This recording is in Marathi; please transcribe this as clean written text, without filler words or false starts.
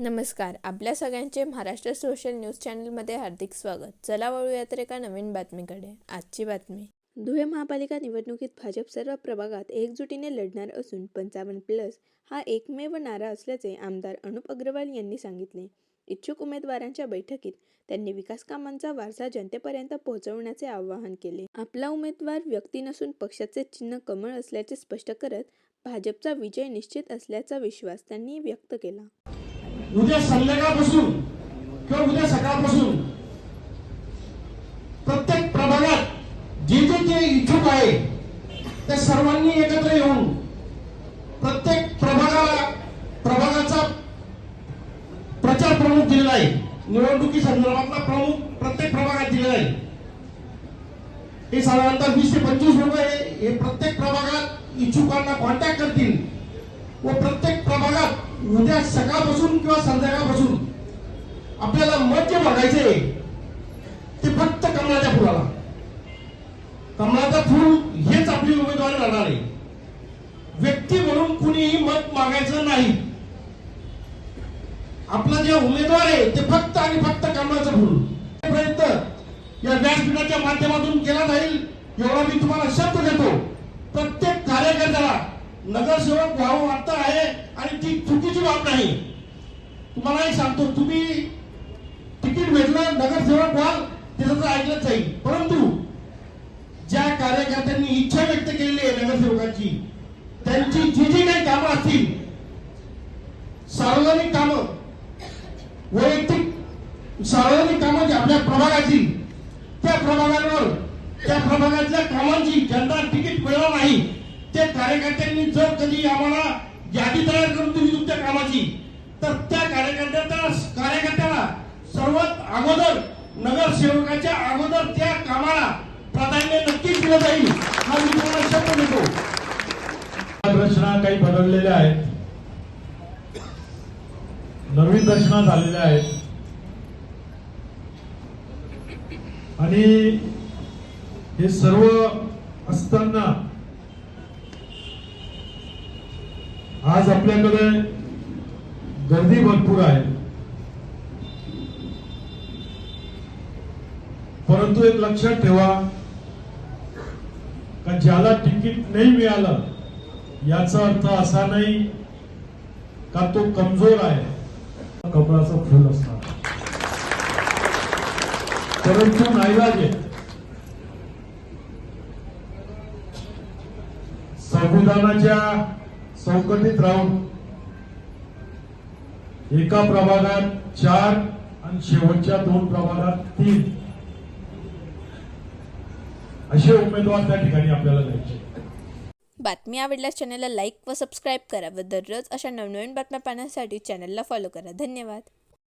नमस्कार. आपल्या सगळ्यांचे महाराष्ट्र सोशल न्यूज चॅनलमध्ये हार्दिक स्वागत. चला वळूया तर एका नवीन बातमीकडे. आजची बातमी. धुळे महापालिका निवडणुकीत भाजप सर्व प्रभागात एकजुटीने लढणार असून 55+ हा एकमेव नारा असल्याचे आमदार अनुप अग्रवाल यांनी सांगितले. इच्छुक उमेदवारांच्या बैठकीत त्यांनी विकास कामांचा वारसा जनतेपर्यंत पोहोचवण्याचे आवाहन केले. आपला उमेदवार व्यक्ती नसून पक्षाचे चिन्ह कमळ असल्याचे स्पष्ट करत भाजपचा विजय निश्चित असल्याचा विश्वास त्यांनी व्यक्त केला. उद्या संध्याकाळपासून किंवा उद्या सकाळपासून प्रत्येक प्रभागात जे जे इच्छुक आहे त्या सर्वांनी एकत्र येऊन प्रत्येक प्रभागाचा प्रचार प्रमुख दिलेला आहे. निवडणुकी संदर्भातला प्रमुख प्रत्येक प्रभागात दिलेला आहे. हे साधारणतः 20 ते 25 लोक हे प्रत्येक प्रभागात इच्छुकांना कॉन्टॅक्ट करतील व प्रत्येक प्रभागात उद्या सकाळपासून किंवा संध्याकाळपासून आपल्याला मत जे बघायचे ते फक्त कमळाच्या फुलाला. कमळाचं फुल हेच आपली उमेदवारी राहणार आहे. व्यक्ती म्हणून कुणीही मत मागायचं नाही. आपला जे उमेदवार आहे ते फक्त आणि फक्त कमळाचं फुल. प्रयत्न या व्यासपीठाच्या माध्यमातून केला जाईल एवढा मी तुम्हाला शब्द देतो. प्रत्येक कार्यकर्त्याला नगरसेवक व्हावं वाटतं आहे आणि ती चुकीची बाब नाही. तुम्हाला एक सांगतो, तुम्ही तिकीट भेटलं नगरसेवक व्हाल त्याचं ऐकलंच जाईल. परंतु ज्या कार्यकर्त्यांनी इच्छा व्यक्त केलेली आहे नगरसेवकांची, त्यांची जी जी काही कामं असतील, सार्वजनिक कामं, वैयक्तिक सार्वजनिक कामं जी आपल्या प्रभागाची, त्या प्रभागांवर त्या प्रभागातल्या कामांची ज्यांना तिकीट मिळालं नाही त्या कार्यकर्त्यांनी जर कधी आम्हाला यादी तयार करून दिली तुमच्या कामाची, तर त्या कार्यकर्त्याला सर्वात अगोदर नगरसेवकाच्या अगोदर त्या कामाला प्राधान्य नक्कीच दिलं जाईल हा मी तुम्हाला शब्द देतो. रचना काही बदललेल्या आहेत, नवीन रचना झालेल्या आहेत आणि हे सर्व असताना आज आपल्याकडे गर्दी भरपूर आहे. परंतु एक लक्षात ठेवा का ज्याला तिकीट नाही मिळालं याचा अर्थ असा नाही का तो कमजोर आहे. कमळाचं फुल असणार, परंतु नाईलाज संविधानाच्या चौकटीत राहून एका प्रभागात 4 आणि शेवटच्या 2 प्रभागात 3 असे उमेदवार त्या ठिकाणी आपल्याला द्यायचे. बातमी आवडल्यास चॅनलला लाईक व सबस्क्राईब करा व दररोज अशा नवनवीन बातम्या पाहण्यासाठी चॅनलला फॉलो करा. धन्यवाद.